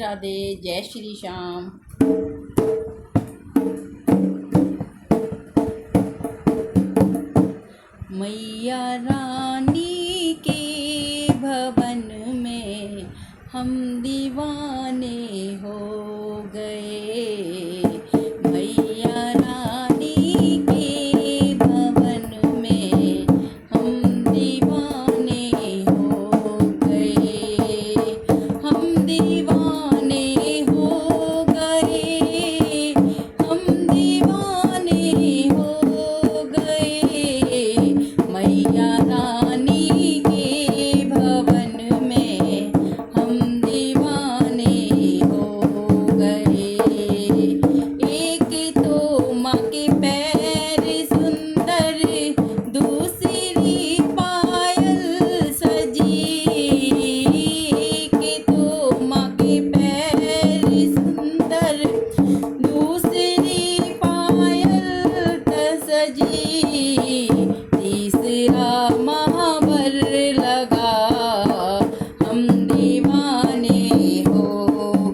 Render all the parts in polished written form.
राधे। जय श्री श्याम। मैया रानी के भवन में हम दीवाने हो गए। मैया रानी के भवन में हम दीवाने हो गए। हम दीवाने हो गए। हम दीवाने हो गए। मैया रानी के भवन में हम दीवाने हो गए। एक तो माँ के पैर सुंदर, दूसरी पायल सजी। एक तो माँ के पैर सुंदर, दूसरी पायल सजी। तीसरा महावर लगा, हम दीवाने हो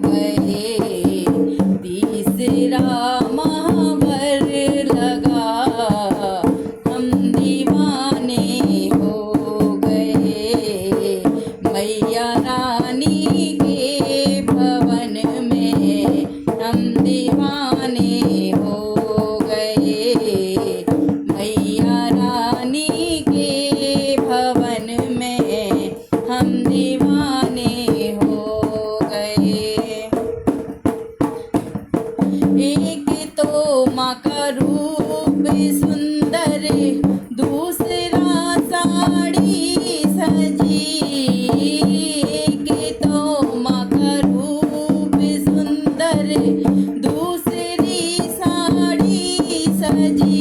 गए। तीसरा महावर लगा, हम दीवाने हो गए। मैया रानी के भवन में हम दीवाने हो गए। मैया रानी के भवन में हम दीवाने हो गए। एक तो माँ का रूप सुंदर, दूसरा साड़ी सजी। एक तो माँ का रूप सुंदर, दूसरी साड़ी सजी।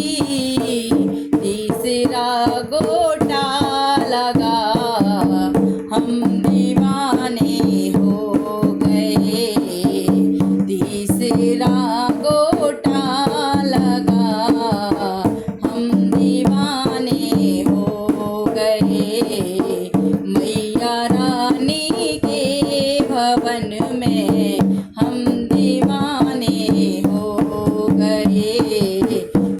तीसरा गोटा लगा, हम दीवाने हो गए। तीसरा गोटा लगा, हम दीवाने हो गए। मैया रानी के भवन में हम दीवाने हो गए।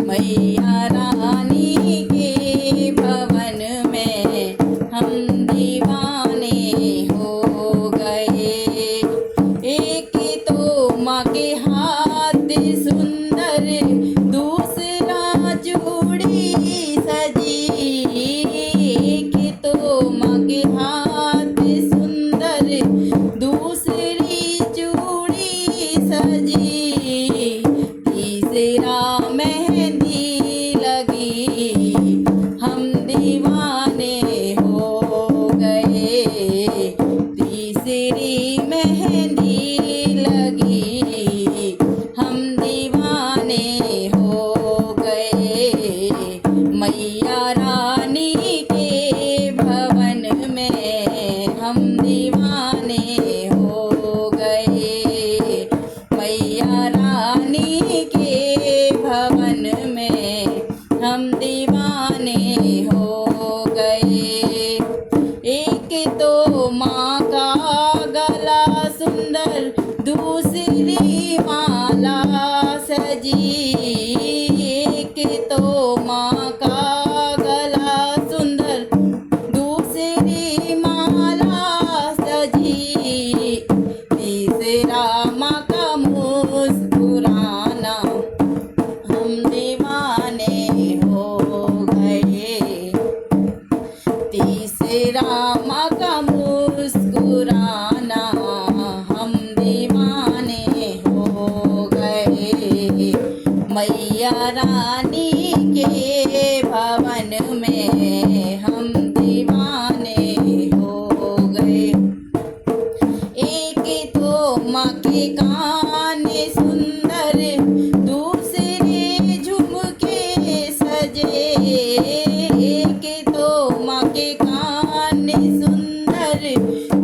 मैया रानी के भवन में हम दीवाने हो गए। एक तो माँ के हाथ सुंदर, दूसरा चूड़ी सजी। एक तो माँ के हाथ सुंदर, दूसरी चूड़ी सजी। तीसरा मेहंदी लगी, हम दीवाने हो गए। तीसरी मेहंदी लगी, हम दीवाने हो गए। मैया रानी के भवन में हम दीवाने हो गए। मैया रानी के भवन में हम दीवाने हो गए। एक तो माँ का गला सुंदर, दूसरी माला सजी। एक तो माँ का गला सुंदर, दूसरी माला सजी। तीसरा माँ का मुस्कुराना, हम दीवाने हो गए। तीसरा माँ का मुस्कुराना, हम दीवाने हो गए। मैया रानी के भवन में हम दीवाने हो गए। एक तो माँ के कान सुंदर, दूसरे झुमके सजे। एक तो माँ के कान सुंदर,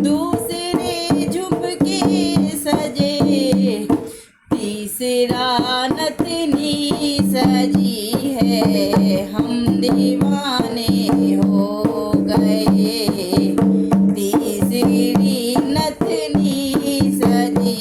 दूसरे झुमके सजे। तीसरा नथनी सजी है, हम दीवाने हो गए। तीसरी नथनी सजी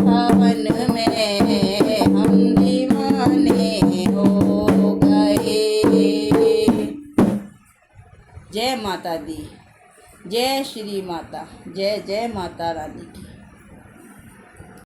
हवन में हम दीवाने हो गए। जय माता दी, जय श्री माता, जय जय माता रानी की।